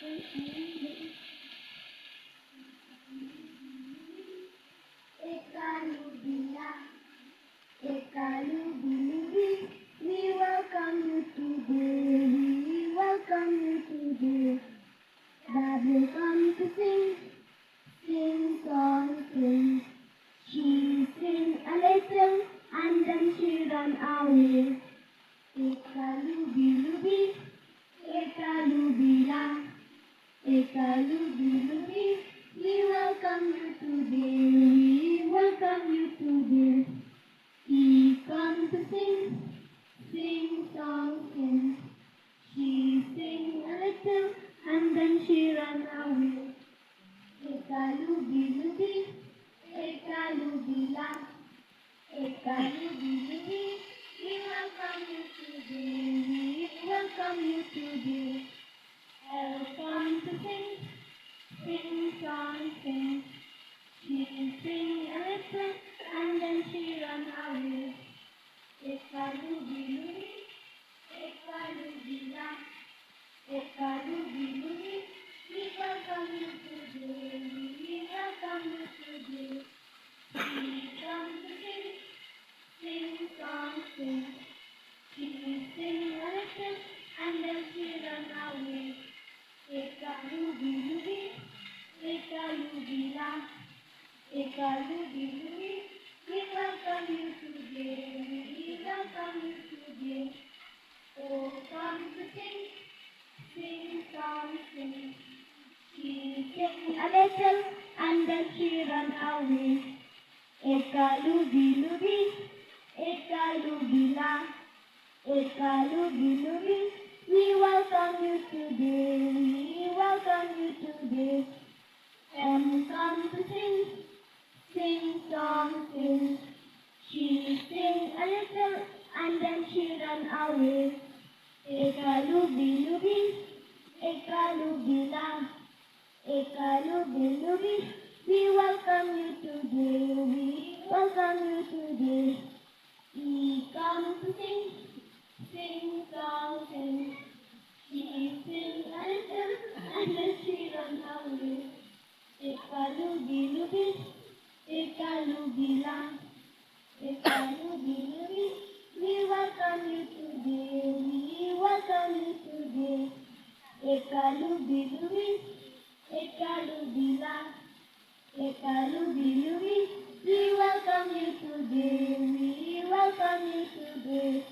Ekalubila, Ekalubilubi, we welcome you today, we welcome you today. That will come to sing, sing song, sing. She sing a little and then she run away. Ekalubilubi, Ekalubila, Ekalubilubi, we welcome you today, we welcome you today. He comes to sing, sing song, sing. She sing a little and then she ran away. Ekalubilubi, Ekalubila, Ekalubilubi, we welcome you today, we welcome you today. Welcome to sing, sing song, sing. She sing a little and then she ran away. Ekalubilubi, Ekalubila, Ekalubilubi, we welcome you today, we welcome you today. She comes to sing, sing song, sing. She sing a little and then she ran away. Ekalubilubi, Ekalubila, Ekalubilubi, we welcome you today, we welcome you today. Oh, come to sing, sing song, sing. She sing a little and then she ran away. Ekalubilubi, Ekalubila, Ekalubilubi, we welcome you today, we welcome you today. Come to sing, sing song, sing. She sing a little and then she ran away. Ekalubilubi, Ekalubila, Ekalubilubi, we welcome you today, we welcome you today. He comes to sing, sing song, sing. She sing a little and then she ran away. Ekalubilubi, Ekalubila, Ekalubilubi, we welcome you today, we welcome you today. Ekalubilubi, Ekalubila, Ekalubilubi, we welcome you today, we welcome you today.